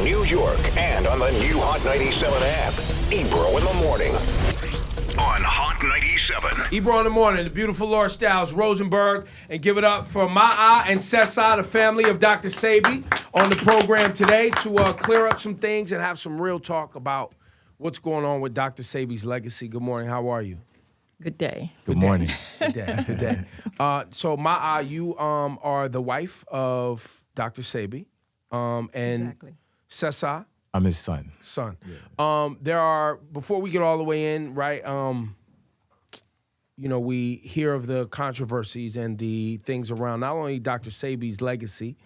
New York, and on the new Hot 97 app. Ebro in the morning on Hot 97. Ebro in the morning, the beautiful Laura Styles, Rosenberg, and give it up for Ma'a and Sesa, the family of Dr. Sebi, on the program today to clear up some things and have some real talk about what's going on with Dr. Sebi's legacy. Good morning. How are you? Good day. Good morning. Good day. Good day. So Ma'a, you are the wife of Dr. Sebi, and Exactly. Sesa. I'm his son. Yeah. There are, before we get all the way in, right, we hear of the controversies and the things around not only Dr. Sebi's legacy,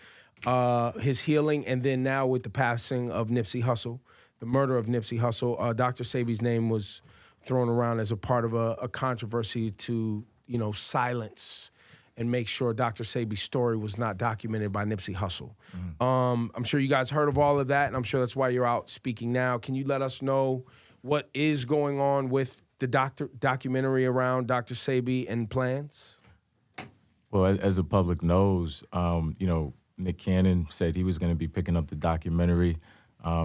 his healing, and then now with the passing of Nipsey Hussle, the murder of Nipsey Hussle, Dr. Sebi's name was thrown around as a part of a controversy to, silence and make sure Dr. Sebi's story was not documented by Nipsey Hussle. I'm sure you guys heard of all of that, and I'm sure that's why you're out speaking now. Can you let us know what is going on with the documentary around Dr. Sebi and plans? Well, as the public knows, Nick Cannon said he was going to be picking up the documentary.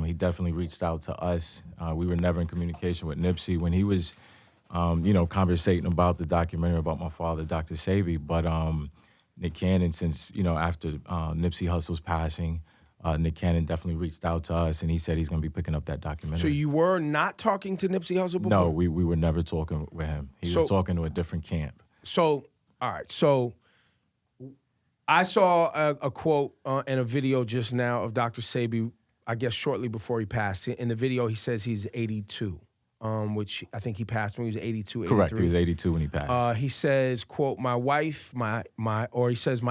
He definitely reached out to us. We were never in communication with Nipsey when he was, conversating about the documentary about my father, Dr. Sebi. But Nick Cannon, since, after Nipsey Hussle's passing, Nick Cannon definitely reached out to us, and he said he's going to be picking up that documentary. So you were not talking to Nipsey Hussle before? No, we were never talking with him. He was talking to a different camp. So, all right. So I saw a quote in a video just now of Dr. Sebi, I guess shortly before he passed. In the video, he says he's 82. Which I think he passed when he was 82, 83. Correct, he was 82 when he passed. He says, quote, my wife, my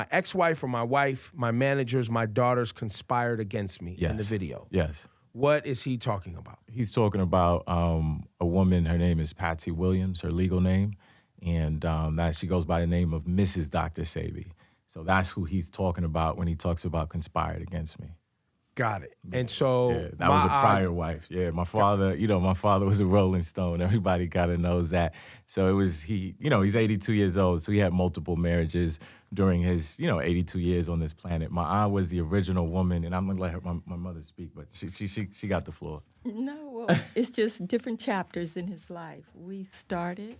ex-wife or my wife, my managers, my daughters conspired against me in the video. Yes. What is he talking about? He's talking about a woman, her name is Patsy Williams, her legal name, and that she goes by the name of Mrs. Dr. Sebi. So that's who he's talking about when he talks about conspired against me. Got it. And so that was a prior wife. Yeah, my father, my father was a Rolling Stone. Everybody kind of knows that. So it was he's 82 years old, so he had multiple marriages during his, 82 years on this planet. My aunt was the original woman, and I'm gonna let my mother speak, but she got the floor. No, well, it's just different chapters in his life. We started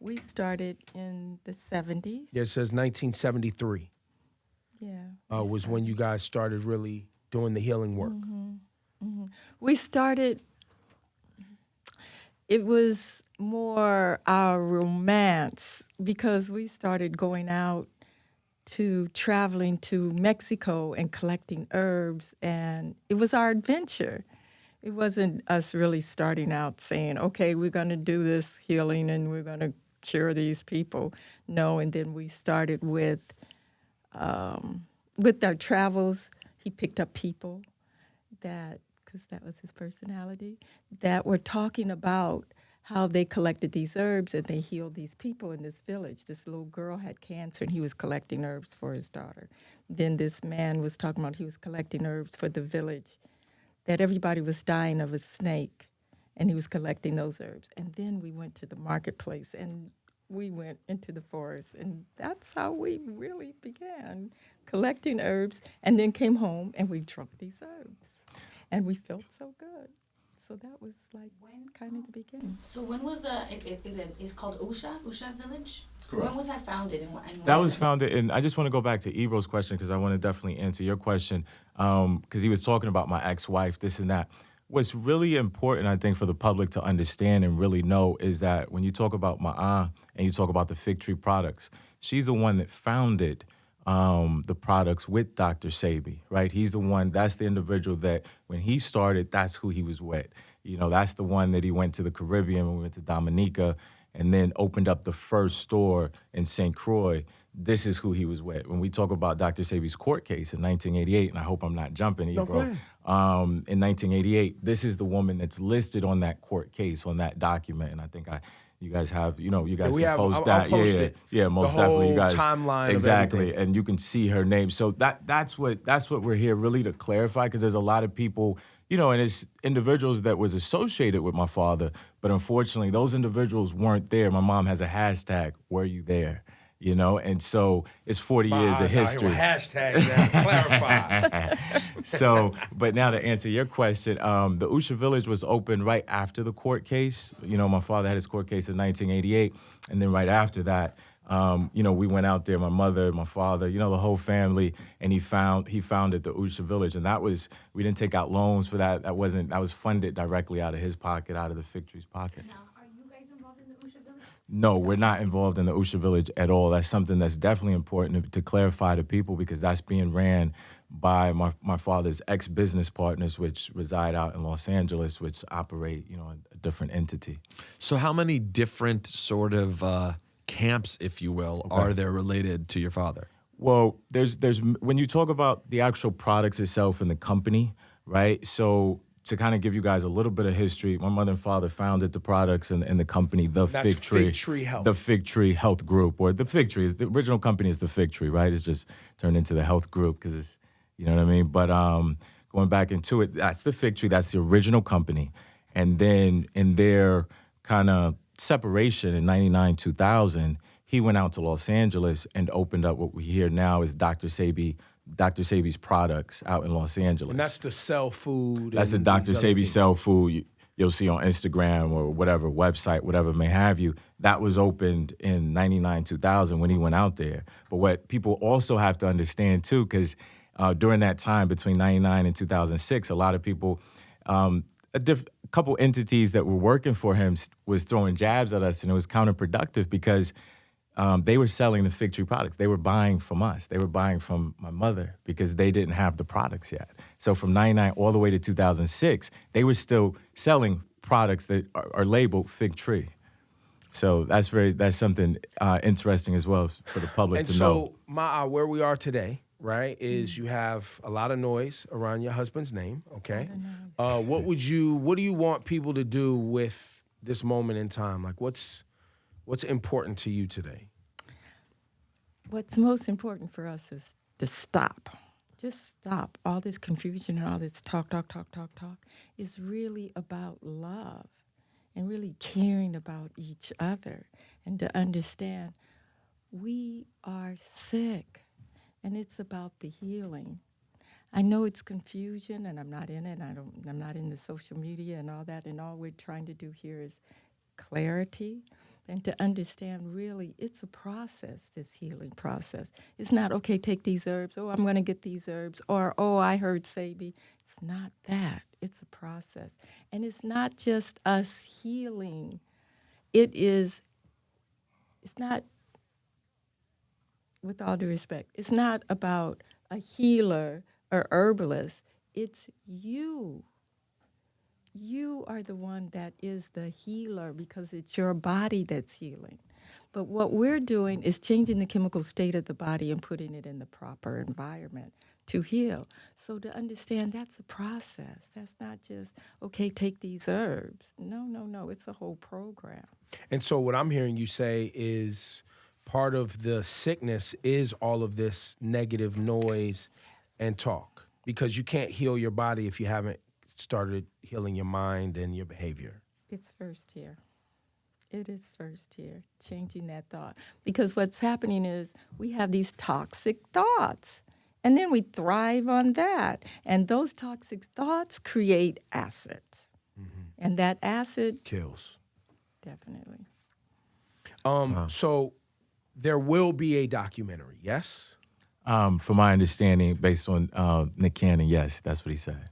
in the 70s. Yeah, it says 1973. Yeah. Was when you guys started really doing the healing work. We started, it was more our romance because we started going out to traveling to Mexico and collecting herbs, and it was our adventure. It wasn't us really starting out saying, okay, we're going to do this healing and we're going to cure these people. No, and then we started with our travels. He picked up people because that was his personality, that were talking about how they collected these herbs and they healed these people in this village. This little girl had cancer and he was collecting herbs for his daughter. Then this man was talking about he was collecting herbs for the village, that everybody was dying of a snake and he was collecting those herbs. And then we went to the marketplace and we went into the forest, and that's how we really began collecting herbs, and then came home and we drank these herbs, and we felt so good. So that was like kind of the beginning. So when was it's called Usha Village? Correct. When was that founded? And that was founded, and I just want to go back to Ebro's question because I want to definitely answer your question because he was talking about my ex-wife, this and that. What's really important, I think, for the public to understand and really know is that when you talk about Ma'a and you talk about the Fig Tree products, she's the one that founded the products with Dr. Sebi, right? He's the one, that's the individual that when he started, that's who he was with. That's the one that he went to the Caribbean when we went to Dominica and then opened up the first store in St. Croix. This is who he was with. When we talk about Dr. Sebi's court case in 1988, and I hope I'm not jumping, Ebro, in 1988, this is the woman that's listed on that court case, on that document, and I think you guys have, you guys can post that. I'll post it. Yeah, most the whole definitely. You guys timeline exactly, of and you can see her name. So that's what we're here really to clarify, because there's a lot of people, and it's individuals that was associated with my father, but unfortunately those individuals weren't there. My mom has a hashtag, "Were you there?" you know, and so it's 40 My years of eyes out here history. with hashtags now. Clarify. So, but now to answer your question, the Usha Village was opened right after the court case. You know, my father had his court case in 1988, and then right after that, you know, we went out there, my mother, my father, you know, the whole family, and he founded the Usha Village, and we didn't take out loans for that. That was funded directly out of his pocket, out of the Fig Tree's pocket. Now, are you guys involved in the Usha Village? No, we're not involved in the Usha Village at all. That's something that's definitely important to clarify to people, because that's being ran by my father's ex-business partners, which reside out in Los Angeles, which operate, you know, a different entity. So how many different sort of camps, if you will, are there related to your father? Well, there's when you talk about the actual products itself and the company, right? So to kind of give you guys a little bit of history, my mother and father founded the products and the company, That's Fig Tree Health. The Fig Tree Health Group, or the Fig Tree. The original company is the Fig Tree, right? It's just turned into the Health Group because it's, you know what I mean? But going back into it, that's the Fig Tree. That's the original company. And then in their kind of separation in 99, 2000, he went out to Los Angeles and opened up what we hear now is Dr. Sebi's products out in Los Angeles. And that's the sell food. That's the and Dr. these other Sebi things. sell food you'll see on Instagram or whatever website, whatever may have you. That was opened in 99, 2000 when he went out there. But what people also have to understand too, because during that time between 99 and 2006, a lot of people, a couple entities that were working for him was throwing jabs at us, and it was counterproductive because they were selling the Fig Tree products. They were buying from us. They were buying from my mother because they didn't have the products yet. So from 99 all the way to 2006, they were still selling products that are labeled Fig Tree. So that's something interesting as well for the public to know. And so, where we are today, right, is you have a lot of noise around your husband's name, okay? What do you want people to do with this moment in time? Like, what's important to you today? What's most important for us is to stop. Just stop. All this confusion and all this talk is really about love and really caring about each other, and to understand we are sick and it's about the healing. I know it's confusion and I'm not in it. I'm not in the social media and all that, and all we're trying to do here is clarity. And to understand, really, it's a process, this healing process. It's not, okay, take these herbs, oh, I'm going to get these herbs, or, oh, I heard Sebi. It's not that. It's a process. And it's not just us healing. It's not, with all due respect, it's not about a healer or herbalist. It's you. You are the one that is the healer because it's your body that's healing. But what we're doing is changing the chemical state of the body and putting it in the proper environment to heal. So to understand, that's a process. That's not just, okay, take these herbs. No, it's a whole program. And so what I'm hearing you say is part of the sickness is all of this negative noise and talk, because you can't heal your body if you haven't started healing your mind and your behavior. It's first here. It is first here, changing that thought. Because what's happening is we have these toxic thoughts, and then we thrive on that. And those toxic thoughts create acid. Mm-hmm. And that acid kills. Definitely. So there will be a documentary, yes? From my understanding, based on Nick Cannon, yes, that's what he said.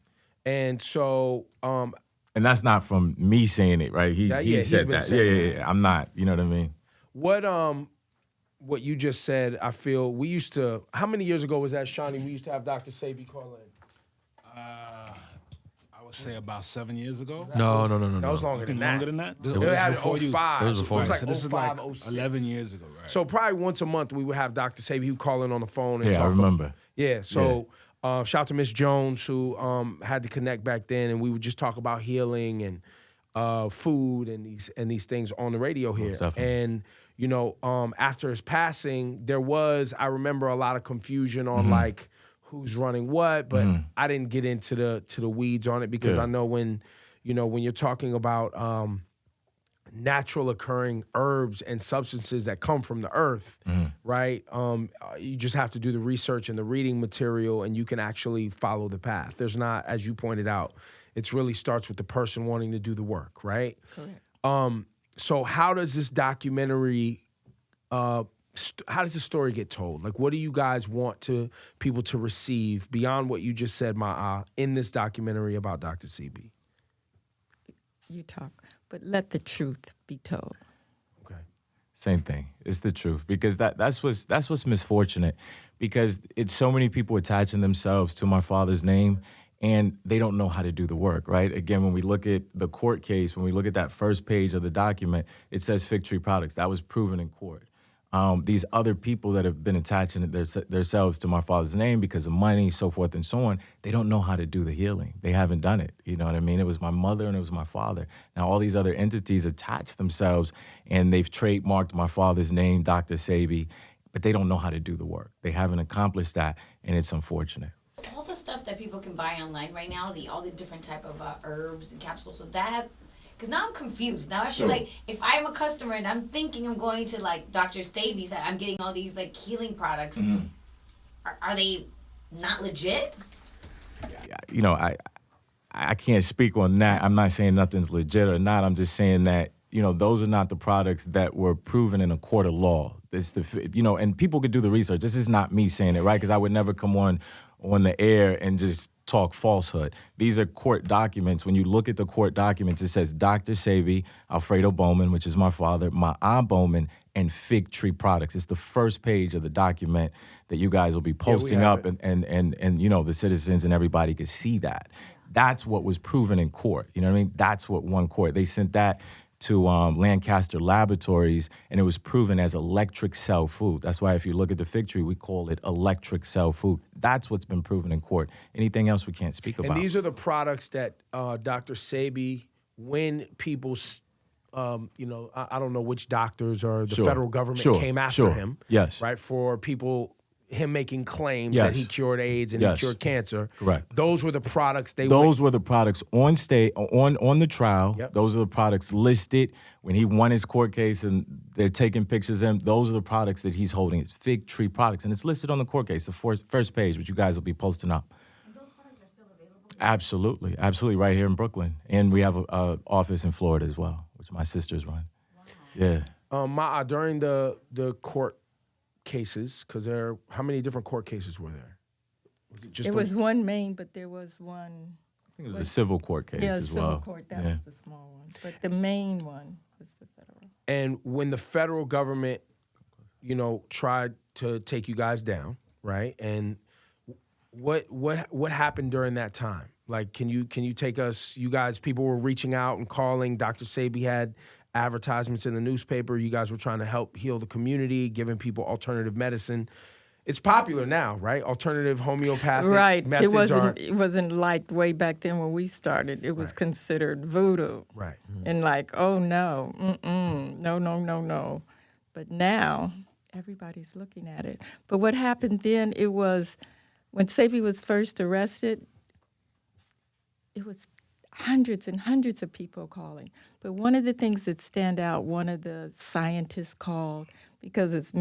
And so, and that's not from me saying it, right? He said that. Yeah. I'm not. You know what I mean? What you just said, I feel we used to. How many years ago was that, Shawnee? We used to have Dr. Sebi call in. I would say about 7 years ago. No. That was longer than that. Longer than that? It was before you. 05. It was before It was me. like So this is like 05, 06. 11 years ago, right? So probably once a month we would have Dr. Sebi. He would call in on the phone. And Yeah, I talk. remember. Yeah. So shout out to Miss Jones, who had to connect back then, and we would just talk about healing and food and these things on the radio here. And you know, after his passing, there was, I remember, a lot of confusion on like who's running what, but I didn't get into the weeds on it because I know when you're talking about natural occurring herbs and substances that come from the earth, right? You just have to do the research and the reading material, and you can actually follow the path. There's not, as you pointed out, it really starts with the person wanting to do the work, right? Correct. So how does this documentary, how does the story get told? Like, what do you guys want people to receive beyond what you just said, Ma'a, in this documentary about Dr. Sebi? You talk, but let the truth be told. Okay. Same thing. It's the truth, because that's what's misfortunate, because it's so many people attaching themselves to my father's name, and they don't know how to do the work, right? Again, when we look at the court case, when we look at that first page of the document, it says Fig Tree Products. That was proven in court. These other people that have been attaching themselves to my father's name because of money, so forth and so on, they don't know how to do the healing. They haven't done it. You know what I mean? It was my mother and it was my father. Now, all these other entities attach themselves, and they've trademarked my father's name, Dr. Sebi, but they don't know how to do the work. They haven't accomplished that, and it's unfortunate. All the stuff that people can buy online right now, all the different type of herbs and capsules, so that, because now I'm confused. Now I feel like if I'm a customer and I'm thinking I'm going to like Dr. Sebi's, I'm getting all these like healing products, are they not legit? You know, I can't speak on that. I'm not saying nothing's legit or not. I'm just saying that, you know, those are not the products that were proven in a court of law. And people could do the research. This is not me saying it, right? Because I would never come on the air and just talk falsehood. These are court documents. When you look at the court documents, it says Dr. Sebi, Alfredo Bowman, which is my father, my Aunt Bowman, and Fig Tree Products. It's the first page of the document that you guys will be posting up, and you know, the citizens and everybody could see that. That's what was proven in court. You know what I mean? That's what won court. They sent that to Lancaster Laboratories, and it was proven as electric cell food. That's why if you look at the fig tree, we call it electric cell food. That's what's been proven in court. Anything else we can't speak about. And these are the products that Dr. Sebi, when people, I don't know which doctors or the federal government came after him. Yes. Right, for him making claims that he cured AIDS and he cured cancer. Correct. Those were the products were the products on state on the trial. Yep. Those are the products listed when he won his court case, and they're taking pictures of him. Those are the products that he's holding. It's Fig Tree Products, and it's listed on the court case, the first page, which you guys will be posting up. And those products are still available? Absolutely, right here in Brooklyn, and we have an office in Florida as well, which my sisters run. Wow. Yeah. During the court cases, because how many different court cases were there? Was it just There was one main, but there was one. I think it was a civil court case as well. Yeah, civil court. That was the small one, but the main one was the federal. And when the federal government, tried to take you guys down, right? And what happened during that time? Like, can you take us? You guys, people were reaching out and calling. Dr. Sebi had advertisements in the newspaper. You guys were trying to help heal the community, giving people alternative medicine. It's popular now, right? Alternative homeopathic methods It wasn't like way back then when we started. It was considered voodoo. Right. And like, oh no, no. But now everybody's looking at it. But what happened then, it was when Sebi was first arrested, it was hundreds and hundreds of people calling. But one of the things that stand out, one of the scientists called, because it's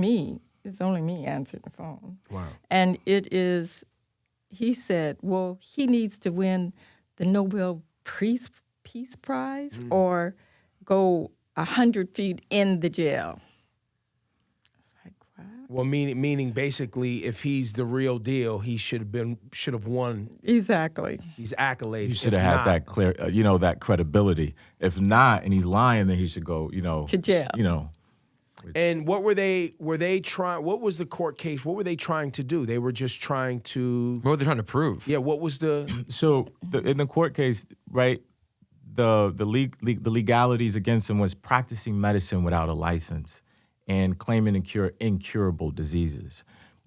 only me answering the phone. Wow. And he said, well, he needs to win the Nobel Peace Prize or go 100 feet in the jail. I was like, what? Well, meaning basically, if he's the real deal, he should have won. Exactly. These accolades. He should have had that clear, that credibility. If not, and he's lying, then he should go, to jail. And what were they trying? What was the court case? What were they trying to do? They were just trying to. What were they trying to prove? Yeah. What was the? In the court case, right? The legalities against him was practicing medicine without a license and claiming to cure incurable diseases.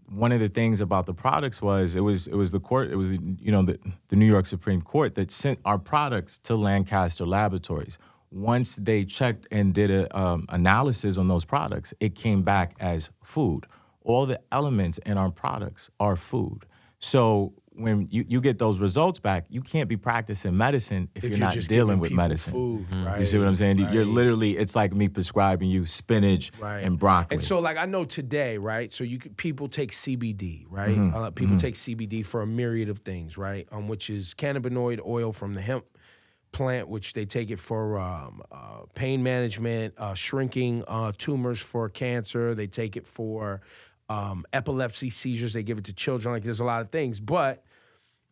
One of the things about the products was it was the court, it was the New York Supreme Court that sent our products to Lancaster Laboratories. Once they checked and did an analysis on those products, it came back as food. All the elements in our products are food. So when you get those results back, you can't be practicing medicine if you're not just dealing giving with people medicine. food, right? You see what I'm saying? You're Right. literally, it's like me prescribing you spinach and broccoli. And so, like, I know today, right? So people take CBD, right? People take CBD for a myriad of things, right? Which is cannabinoid oil from the hemp plant, which they take it for pain management, shrinking tumors for cancer. They take it for epilepsy, seizures. They give it to children. Like, there's a lot of things. But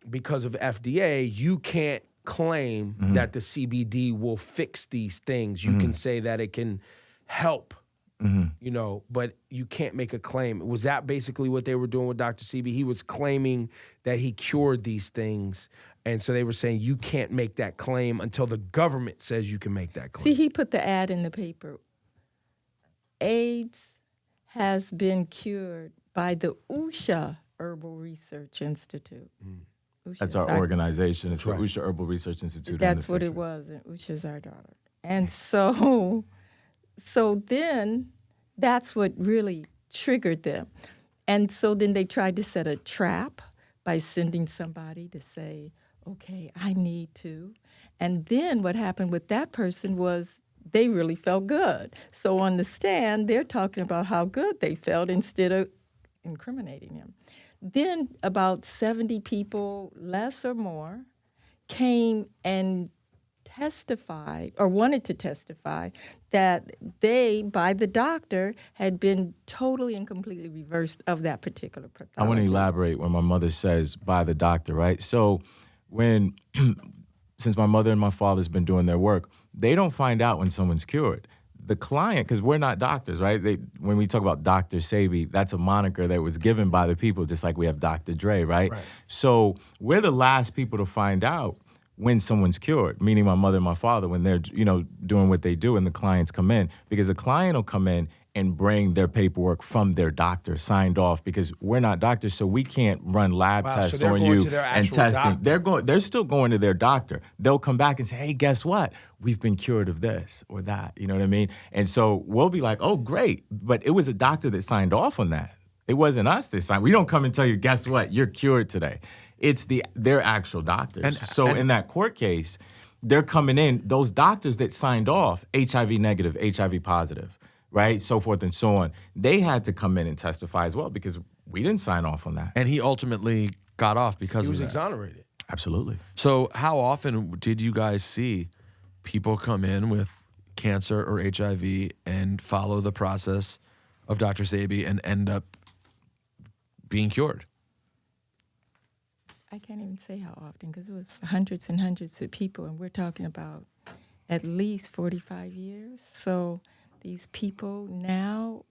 because of FDA, you can't claim that the CBD will fix these things. You can say that it can help, you know, but you can't make a claim. Was that basically what they were doing with Dr. Sebi? He was claiming that he cured these things. And so they were saying you can't make that claim until the government says you can make that claim. See, he put the ad in the paper. AIDS has been cured by the USHA Herbal Research Institute. That's our organization. It's the Usha Herbal Research Institute. That's what it was, and Usha's our daughter. And so then that's what really triggered them. And so then they tried to set a trap by sending somebody to say, okay, I need to. And then what happened with that person was they really felt good. So on the stand, they're talking about how good they felt instead of incriminating him. Then about 70 people, less or more, came and testified or wanted to testify that they, by the doctor, had been totally and completely reversed of that particular pathology. I want to elaborate when my mother says by the doctor, right? So when, since my mother and my father's been doing their work, they don't find out when someone's cured. The client, because we're not doctors, right? When we talk about Dr. Sebi, that's a moniker that was given by the people, just like we have Dr. Dre, right? So we're the last people to find out when someone's cured, meaning my mother and my father, when they're, you know, doing what they do and the clients come in. Because the client will come in and bring their paperwork from their doctor signed off, because we're not doctors, so we can't run lab tests so on you to their and actual testing. doctor. They're still going to their doctor. They'll come back and say, hey, guess what? We've been cured of this or that. You know what I mean? And so we'll be like, oh, great. But it was a doctor that signed off on that. It wasn't us that signed. We don't come and tell you, guess what? You're cured today. It's their actual doctors. And in that court case, they're coming in, those doctors that signed off, HIV negative, HIV positive, right, so forth and so on, they had to come in and testify as well, because we didn't sign off on that. And he ultimately got off because He was of that. exonerated. Absolutely. So how often did you guys see people come in with cancer or HIV and follow the process of Dr. Sebi and end up being cured? I can't even say how often, because it was hundreds and hundreds of people, and we're talking about at least 45 years. So these people now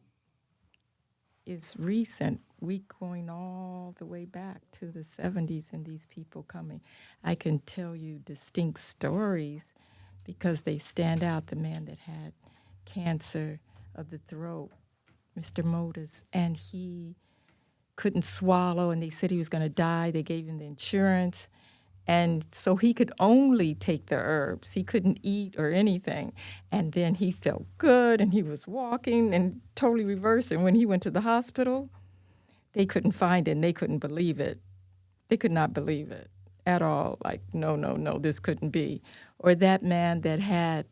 is recent. We going all the way back to the 70s and these people coming. I can tell you distinct stories because they stand out. The man that had cancer of the throat, Mr. Modis, and he couldn't swallow, and they said he was going to die. They gave him the insurance, and so he could only take the herbs. He couldn't eat or anything, and then he felt good, and he was walking and totally reversed. And when he went to the hospital, they couldn't find it, and they couldn't believe it. They could not believe it at all. Like, no, this couldn't be. Or that man that had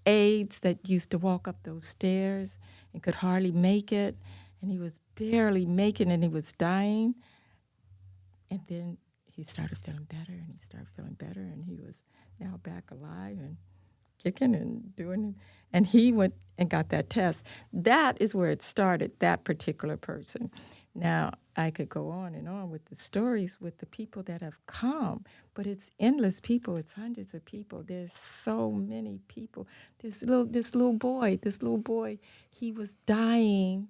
AIDS that used to walk up those stairs and could hardly make it, and he was barely making it, and he was dying. And then he started feeling better, and he started feeling better, and he was now back alive and kicking and doing it. And he went and got that test. That is where it started, that particular person. Now, I could go on and on with the stories with the people that have come, but it's endless people. It's hundreds of people. There's so many people. This little boy, he was dying.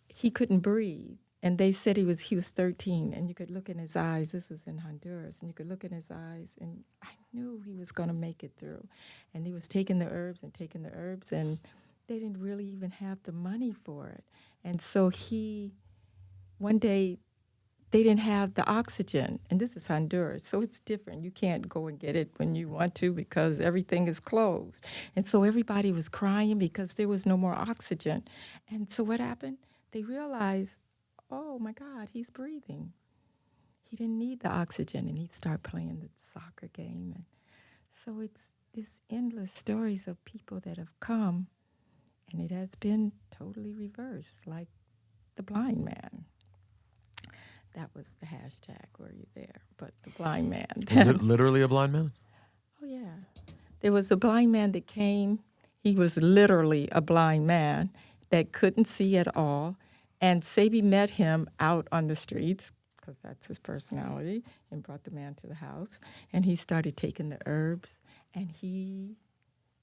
He couldn't breathe, and they said he was 13, and you could look in his eyes. This was in Honduras, and you could look in his eyes, and I knew he was going to make it through. And he was taking the herbs, and they didn't really even have the money for it. And so one day, they didn't have the oxygen, and this is Honduras, so it's different. You can't go and get it when you want to because everything is closed. And so everybody was crying because there was no more oxygen. And so what happened? They realized, oh, my God, he's breathing. he didn't need the oxygen, and he'd start playing the soccer game. And so it's this endless stories of people that have come, and it has been totally reversed, like the blind man. That was the hashtag, were you there? But the blind man. Literally a blind man? Oh, yeah. There was a blind man that came. He was literally a blind man that couldn't see at all. And Sebi met him out on the streets, because that's his personality, and brought the man to the house. And he started taking the herbs, and he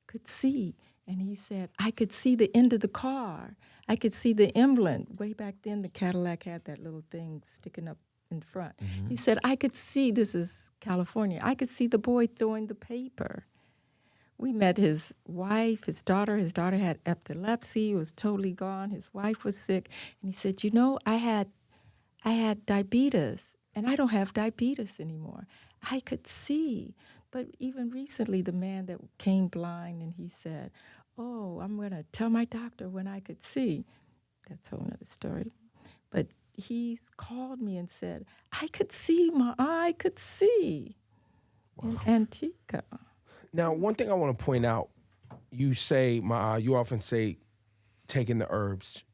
could see. And he said, I could see the end of the car. I could see the emblem. Way back then, the Cadillac had that little thing sticking up in front. He said, I could see, this is California, I could see the boy throwing the paper. We met his wife, his daughter. His daughter had epilepsy, was totally gone. His wife was sick. And he said, you know, I had diabetes, and I don't have diabetes anymore. I could see. But even recently, the man that came blind, and he said, oh, I'm going to tell my doctor when I could see. That's a whole nother story. But he called me and said, I could see, I could see in Antigua. Now, one thing I want to point out, you say, you often say, taking the herbs.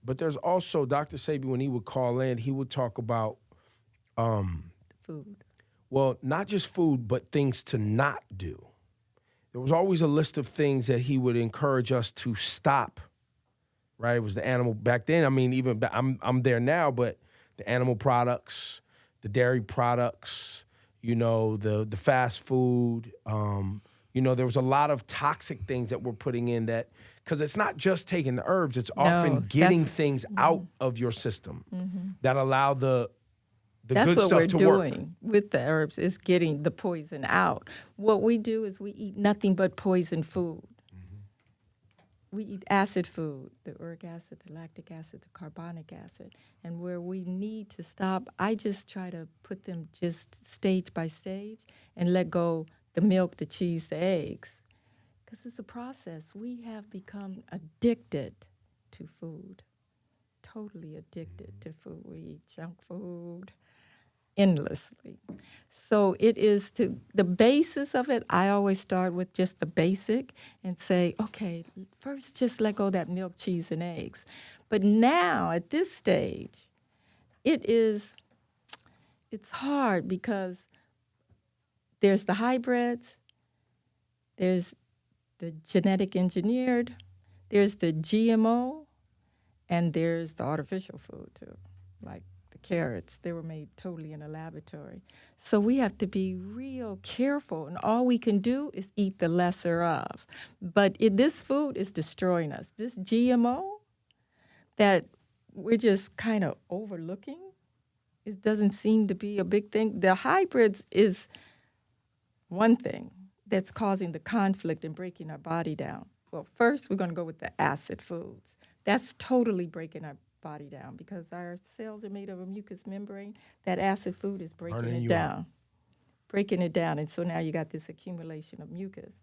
But there's also, Dr. Sebi, when he would call in, he would talk about Food. well, not just food, but things to not do. There was always a list of things that he would encourage us to stop, right? It was the animal back then. I mean, even I'm there now, but the animal products, the dairy products, the fast food. There was a lot of toxic things that we're putting in that, because it's not just taking the herbs, it's often getting things out of your system that allow the That's good what stuff we're to work. doing with the herbs, is getting the poison out. What we do is we eat nothing but poison food. We eat acid food, the uric acid, the lactic acid, the carbonic acid. And where we need to stop, I just try to put them just stage by stage and let go the milk, the cheese, the eggs. Because it's a process. We have become addicted to food, totally addicted to food. We eat junk food endlessly. So it is the basis of it. I always start with just the basic and say, okay, first just let go of that milk, cheese, and eggs. But now at this stage, it's hard because there's the hybrids, there's the genetic engineered, there's the GMO, and there's the artificial food too, like the carrots. They were made totally in a laboratory. So we have to be real careful, and all we can do is eat the lesser of. But this food is destroying us. This GMO that we're just kind of overlooking, it doesn't seem to be a big thing. The hybrids is one thing that's causing the conflict and breaking our body down. Well, first we're going to go with the acid foods. That's totally breaking our body down because our cells are made of a mucous membrane. That acid food is breaking it down. Breaking it down, and so now you got this accumulation of mucus.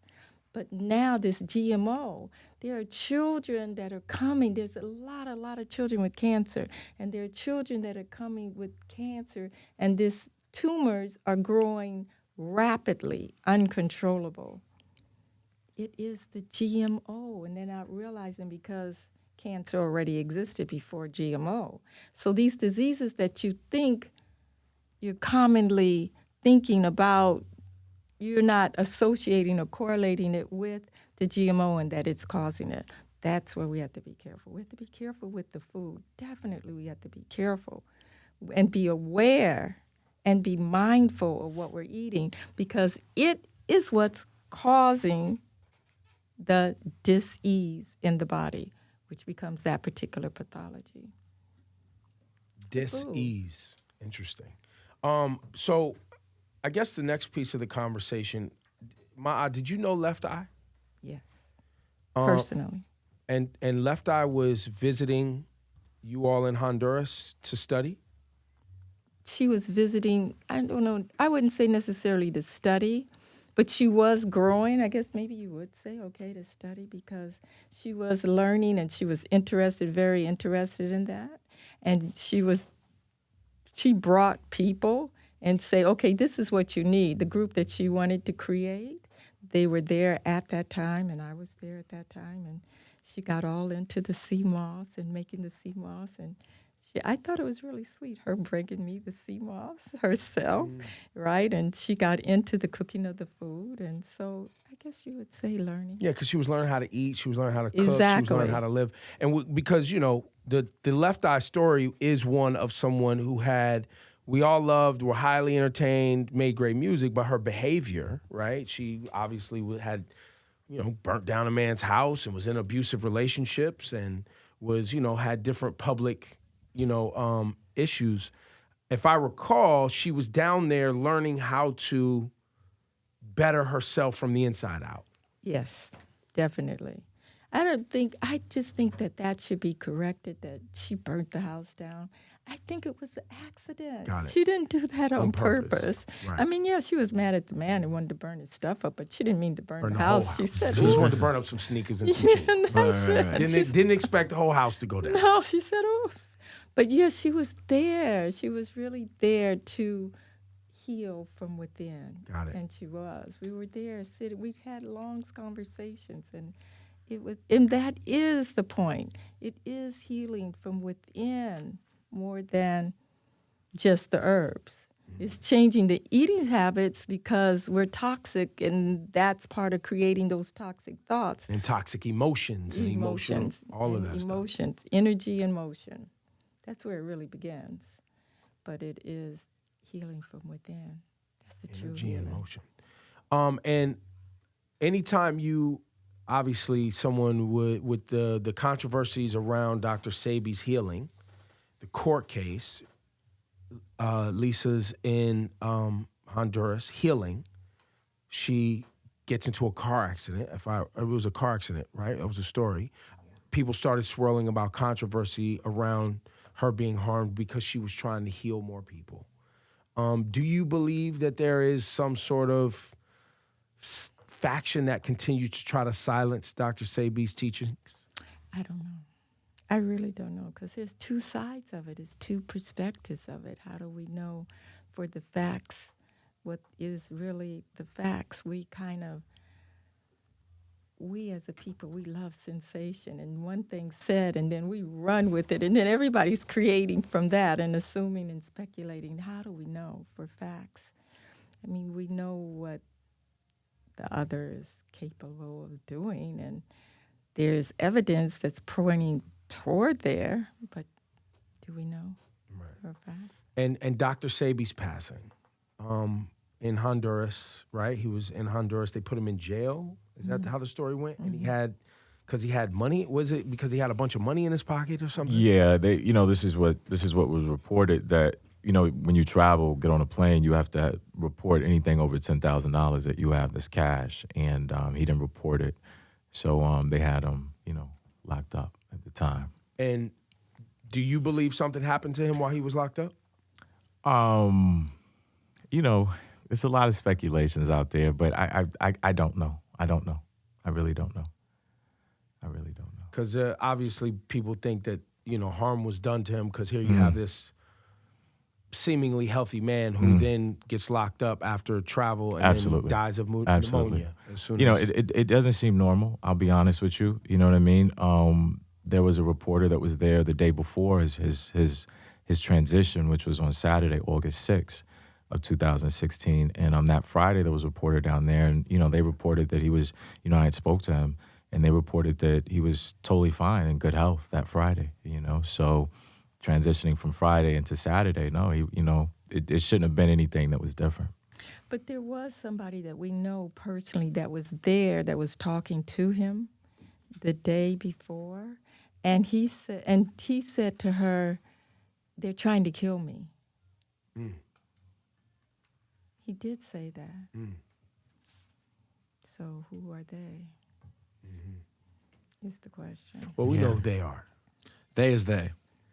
But now this GMO, there are children that are coming. There's a lot of children with cancer, and there are children that are coming with cancer, and these tumors are growing rapidly, uncontrollable. It is the GMO, and they're not realizing because cancer already existed before GMO. So these diseases that you think you're commonly thinking about, you're not associating or correlating it with the GMO and that it's causing it. That's where we have to be careful. We have to be careful with the food. Definitely we have to be careful and be aware and be mindful of what we're eating because it is what's causing the dis-ease in the body, which becomes that particular pathology. Dis-ease. Interesting. So I guess the next piece of the conversation, did you know Left Eye? Yes, personally. And Left Eye was visiting you all in Honduras to study? She was visiting, I don't know, I wouldn't say necessarily to study, but she was growing. I guess maybe you would say, okay, to study because she was learning and she was interested, very interested in that. And she was she brought people and say, okay, this is what you need. The group that she wanted to create, they were there at that time, and I was there at that time, and she got all into the sea moss and making the sea moss, and I thought it was really sweet, her bringing me the sea moss herself, right? And she got into the cooking of the food, and so I guess you would say learning. Yeah, because she was learning how to eat, she was learning how to cook, she was Exactly. learning how to live. And because, you know, the Left Eye story is one of someone who had, we all loved, were highly entertained, made great music, but her behavior, right? She obviously had, you know, burnt down a man's house and was in abusive relationships and was, you know, had different public, you know, issues. If I recall, she was down there learning how to better herself from the inside out. Yes, definitely. I just think that should be corrected, that she burnt the house down. I think it was an accident. Got it. She didn't do that on purpose. Right. I mean, yeah, she was mad at the man and wanted to burn his stuff up, but she didn't mean to burn the whole house. She said, She just wanted to "Oops." burn up some sneakers and some jeans. That's it. Didn't expect the whole house to go down. No, she said, oops. But yeah, she was there. She was really there to heal from within. Got it. And she was. We were there sitting. We had long conversations, and and that is the point. It is healing from within more than just the herbs. It's changing the eating habits because we're toxic, and that's part of creating those toxic thoughts. And toxic emotions and emotions, all of that stuff. Emotions, energy and motion. That's where it really begins. But it is healing from within. That's the true Energy healing. and motion. And anytime you, obviously, someone with the controversies around Dr. Sebi's healing, the court case, Lisa's in Honduras healing. She gets into a car accident. It was a car accident, right? That was a story. People started swirling about controversy around her being harmed because she was trying to heal more people. Do you believe that there is some sort of faction that continues to try to silence Dr. Sebi's teachings? I don't know. I really don't know, because there's two sides of it. It's two perspectives of it. How do we know for the facts what is really the facts? We as a people, we love sensation, and one thing said, and then we run with it, and then everybody's creating from that and assuming and speculating. How do we know for facts? I mean, we know what the other is capable of doing, and there's evidence that's pointing toward there, but do we know for a fact? And Dr. Sebi's passing in Honduras, right? He was in Honduras. They put him in jail. Is that how the story went? And because he had money. Was it because he had a bunch of money in his pocket or something? Yeah, this is what was reported, that when you travel, get on a plane, you have to report anything over $10,000 that you have that's cash, and he didn't report it, so they had him locked up at the time. And do you believe something happened to him while he was locked up? There's a lot of speculations out there, but I don't know. I don't know. I really don't know. Because obviously people think that, harm was done to him, because here you have this seemingly healthy man who then gets locked up after travel and then dies of pneumonia. As soon as it doesn't seem normal, I'll be honest with you. You know what I mean? There was a reporter that was there the day before his transition, which was on Saturday, August 6th of 2016. And on that Friday, there was a reporter down there, and, they reported that he was, I had spoke to him, and they reported that he was totally fine in good health that Friday, So transitioning from Friday into Saturday, no, it shouldn't have been anything that was different. But there was somebody that we know personally that was there, that was talking to him the day before, and he said to her, "They're trying to kill me." He did say that. So who are they? Is the question. Well, we know who they are. They is they.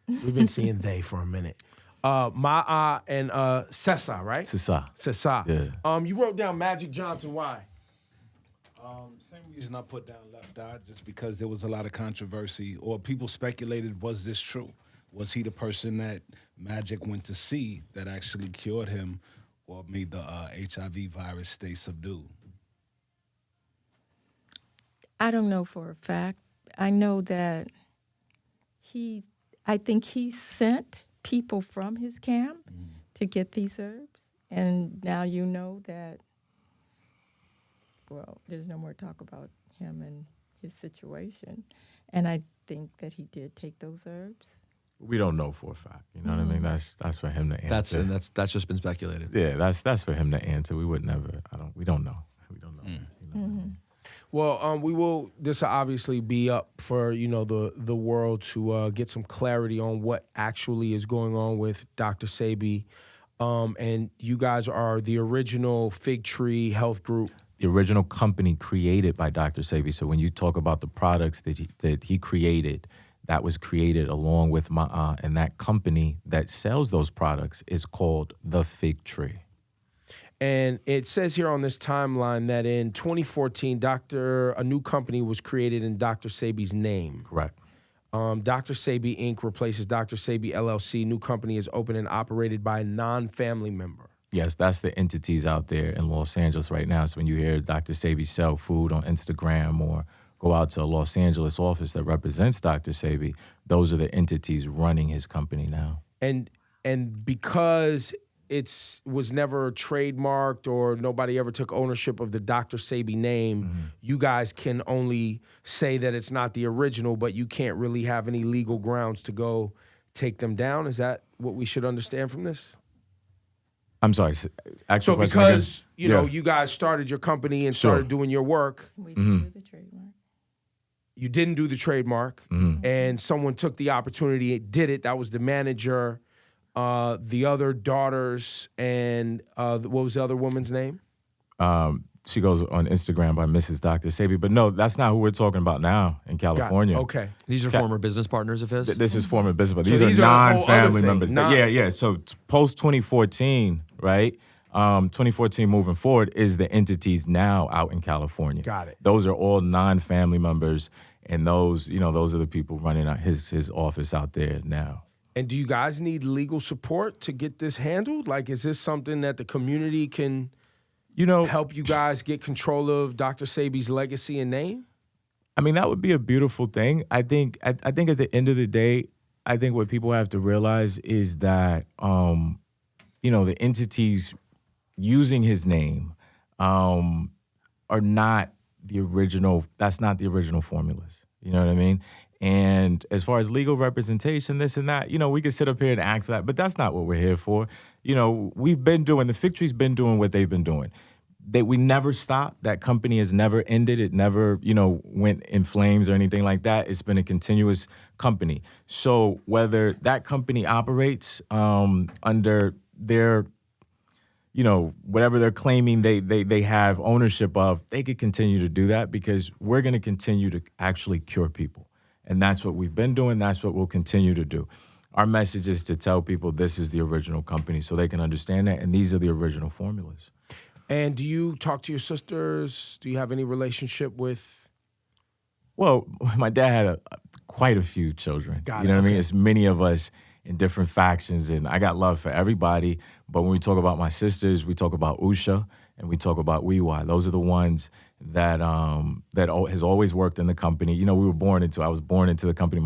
We've been seeing they for a minute. Ma'a and Sesa, right? Sesa. Yeah. You wrote down Magic Johnson. Why? Same reason I put down Left Eye, just because there was a lot of controversy, or people speculated, was this true? Was he the person that magic went to see that actually cured him or made the HIV virus stay subdued? I don't know for a fact. I know that I think he sent people from his camp to get these herbs. And now you know that, well, there's no more talk about him and his situation. And I think that he did take those herbs. We don't know for a fact. You know what I mean? That's for him to answer. That's just been speculated. Yeah, that's for him to answer. We would never. We don't know. We don't know. You know what I mean? Well, we will. This will obviously be up for the world to get some clarity on what actually is going on with Dr. Sebi, and you guys are the original Fig Tree Health Group. The original company created by Dr. Sebi. So when you talk about the products that he created, that was created along with my aunt, and that company that sells those products is called the Fig Tree. And it says here on this timeline that in 2014, a new company was created in Dr. Sebi's name. Correct. Dr. Sebi Inc. replaces Dr. Sebi LLC. New company is opened and operated by a non-family member. Yes, that's the entities out there in Los Angeles right now. So when you hear Dr. Sebi sell food on Instagram or go out to a Los Angeles office that represents Dr. Sebi, those are the entities running his company now. And because was never trademarked or nobody ever took ownership of the Dr. Sebi name, you guys can only say that it's not the original, but you can't really have any legal grounds to go take them down. Is that what we should understand from this? I'm sorry. So because, you guys started your company and started doing your work. We didn't do the trademark. You didn't do the trademark, and someone took the opportunity, did it. That was the manager, the other daughters, and what was the other woman's name? She goes on Instagram by Mrs. Dr. Sebi. But no, that's not who we're talking about now in California. Okay. These are former business partners of his? This is former business, but So these these are are a whole other non-family thing. members. Yeah. So post 2014, right? 2014 moving forward is the entities now out in California. Got it. Those are all non-family members, and those are the people running out his office out there now. And do you guys need legal support to get this handled? Like, is this something that the community can help you guys get control of Dr. Sebi's legacy and name? I mean, that would be a beautiful thing. I think at the end of the day, I think what people have to realize is that, the entities using his name are not the original. That's not the original formulas. You know what I mean? And as far as legal representation, this and that, we could sit up here and ask for that, but that's not what we're here for. The Fig Tree's been doing what they've been doing. We never stopped. That company has never ended. It never, went in flames or anything like that. It's been a continuous company. So whether that company operates under their, whatever they're claiming they have ownership of, they could continue to do that because we're going to continue to actually cure people. And that's what we've been doing. That's what we'll continue to do. Our message is to tell people this is the original company so they can understand that, and these are the original formulas. And do you talk to your sisters? Do you have any relationship with? Well, my dad had quite a few children. Got you know it, what I mean? okay. It's many of us in different factions, and I got love for everybody. But when we talk about my sisters, we talk about Usha and we talk about Wiwa. Those are the ones that has always worked in the company. I was born into the company.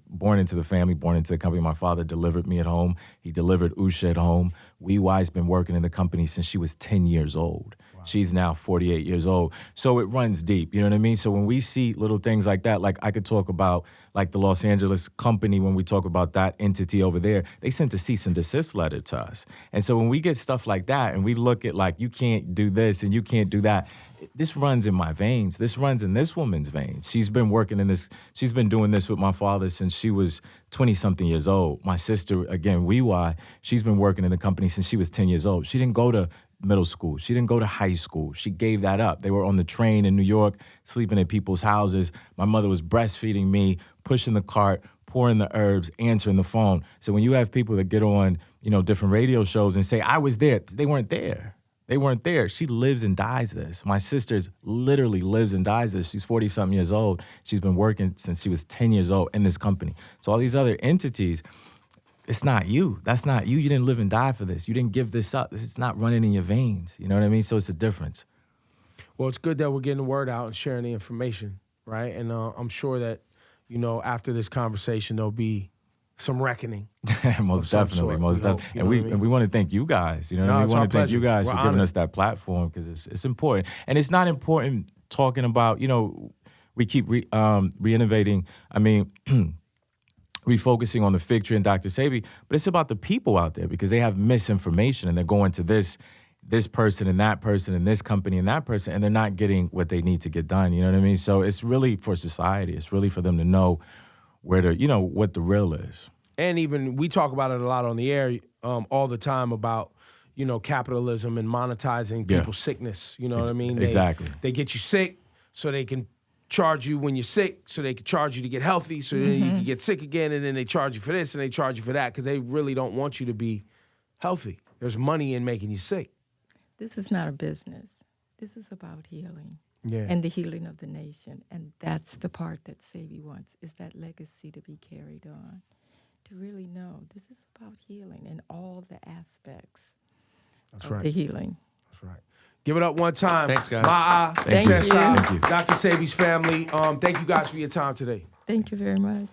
Born into the family, born into the company. My father delivered me at home. He delivered Usha at home. Wiwa's been working in the company since she was 10 years old. Wow. She's now 48 years old. So it runs deep, you know what I mean? So when we see little things like that, like I could talk about like the Los Angeles company, when we talk about that entity over there, they sent a cease and desist letter to us. And so when we get stuff like that and we look at like, you can't do this and you can't do that, this runs in my veins. This runs in this woman's veins. She's been working in this. She's been doing this with my father since she was 20-something years old. My sister, again, Wiwa, she's been working in the company since she was 10 years old. She didn't go to middle school. She didn't go to high school. She gave that up. They were on the train in New York, sleeping at people's houses. My mother was breastfeeding me, pushing the cart, pouring the herbs, answering the phone. So when you have people that get on, different radio shows and say, I was there, they weren't there. They weren't there. She lives and dies this. My sister's literally lives and dies this. She's 40-something years old. She's been working since she was 10 years old in this company. So all these other entities, it's not you. That's not you. You didn't live and die for this. You didn't give this up. It's not running in your veins. You know what I mean? So it's a difference. Well, it's good that we're getting the word out and sharing the information, right? And I'm sure that, after this conversation, there'll be some reckoning. Most definitely. And we want to thank you guys. You know, we want to thank you guys for giving us that platform, because it's important. And it's not important talking about, we keep re-innovating. I mean, refocusing on the fig tree and Dr. Sebi, but it's about the people out there, because they have misinformation and they're going to this person and that person and this company and that person, and they're not getting what they need to get done. You know what I mean? So it's really for society. It's really for them to know where to, what the real is. And even we talk about it a lot on the air all the time about, capitalism and monetizing people's sickness. You know what I mean? Exactly. They get you sick so they can charge you when you're sick, so they can charge you to get healthy, so then you can get sick again, and then they charge you for this and they charge you for that, because they really don't want you to be healthy. There's money in making you sick. This is not a business. This is about healing. Yeah. And the healing of the nation. And that's the part that Sebi wants, is that legacy to be carried on. To really know this is about healing and all the aspects of the healing. That's right. Give it up one time. Thanks, guys. Thank you. Sesa, Dr. Sebi's family. Thank you guys for your time today. Thank you very much.